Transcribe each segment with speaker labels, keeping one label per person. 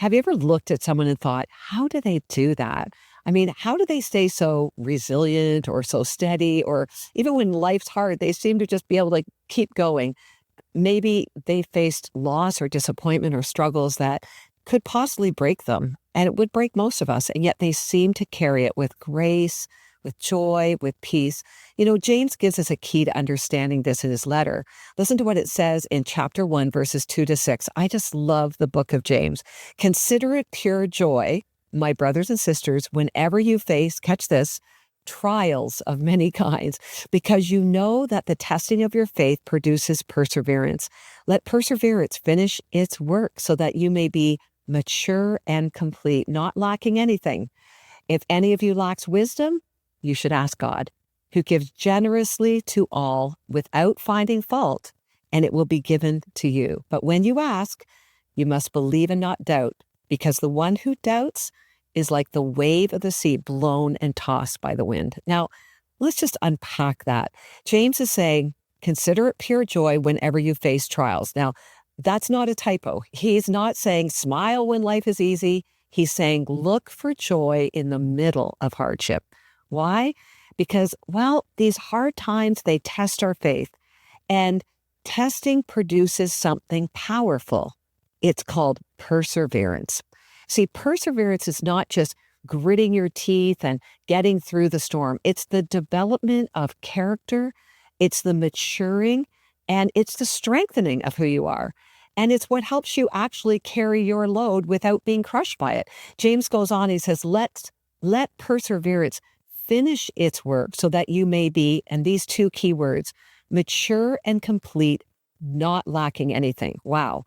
Speaker 1: Have you ever looked at someone and thought, how do they do that? I mean, how do they stay so resilient or so steady? Or even when life's hard, they seem to just be able to keep going. Maybe they faced loss or disappointment or struggles that could possibly break them. And it would break most of us. And yet they seem to carry it with grace, with joy, with peace. James gives us a key to understanding this in his letter. Listen to what it says in chapter 1, verses 2-6. I just love the book of James. Consider it pure joy, my brothers and sisters, whenever you face, catch this, trials of many kinds, because you know that the testing of your faith produces perseverance. Let perseverance finish its work so that you may be mature and complete, not lacking anything. If any of you lacks wisdom, you should ask God, who gives generously to all without finding fault, and it will be given to you. But when you ask, you must believe and not doubt, because the one who doubts is like the wave of the sea blown and tossed by the wind. Now, let's just unpack that. James is saying, consider it pure joy whenever you face trials. Now, that's not a typo. He's not saying smile when life is easy. He's saying look for joy in the middle of hardship. Why? Because, these hard times, they test our faith. And testing produces something powerful. It's called perseverance. See, perseverance is not just gritting your teeth and getting through the storm. It's the development of character, it's the maturing, and it's the strengthening of who you are. And it's what helps you actually carry your load without being crushed by it. James goes on, he says, let perseverance finish its work so that you may be, and these two key words, mature and complete, not lacking anything. Wow.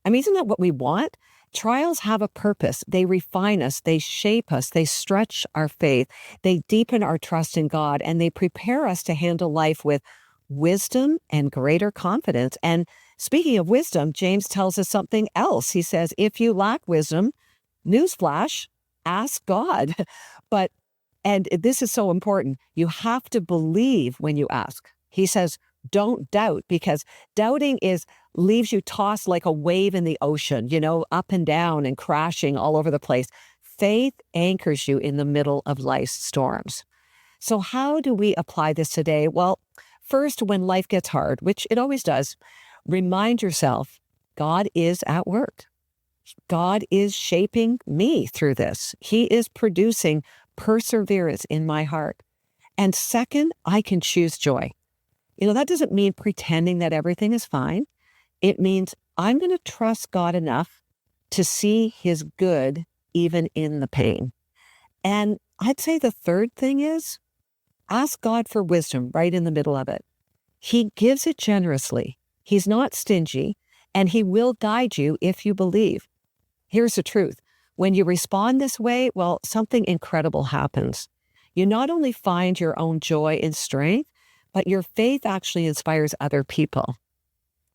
Speaker 1: I mean, isn't that what we want? Trials have a purpose. They refine us, they shape us, they stretch our faith, they deepen our trust in God, and they prepare us to handle life with wisdom and greater confidence. And speaking of wisdom, James tells us something else. He says, if you lack wisdom, newsflash, ask God. And this is so important, you have to believe when you ask. He says, don't doubt, because doubting leaves you tossed like a wave in the ocean, up and down and crashing all over the place. Faith anchors you in the middle of life's storms. So how do we apply this today? Well, first, when life gets hard, which it always does, remind yourself, God is at work. God is shaping me through this. He is producing perseverance in my heart. And second, I can choose joy. That doesn't mean pretending that everything is fine. It means I'm going to trust God enough to see his good even in the pain. And I'd say the third thing is ask God for wisdom right in the middle of it. He gives it generously. He's not stingy, and he will guide you if you believe. Here's the truth. When you respond this way, something incredible happens. You not only find your own joy and strength, but your faith actually inspires other people.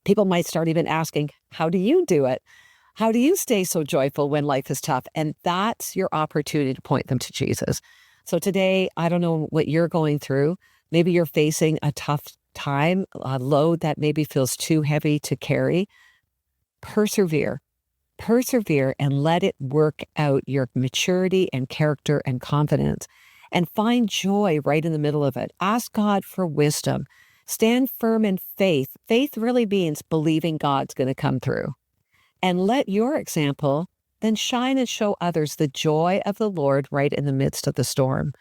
Speaker 1: People might start even asking, how do you do it? How do you stay so joyful when life is tough? And that's your opportunity to point them to Jesus. So today, I don't know what you're going through. Maybe you're facing a tough time, a load that maybe feels too heavy to carry. Persevere, and let it work out your maturity and character and confidence. And find joy right in the middle of it. Ask God for wisdom. Stand firm in faith. Faith really means believing God's going to come through. And let your example then shine and show others the joy of the Lord right in the midst of the storm.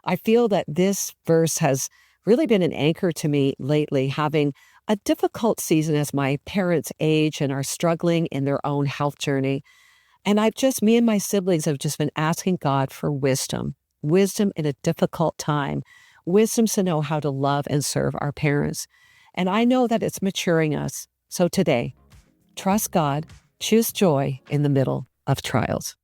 Speaker 1: I feel that this verse has really been an anchor to me lately, having a difficult season as my parents age and are struggling in their own health journey. And me and my siblings have just been asking God for wisdom in a difficult time, wisdom to know how to love and serve our parents. And I know that it's maturing us. So today, trust God, choose joy in the middle of trials.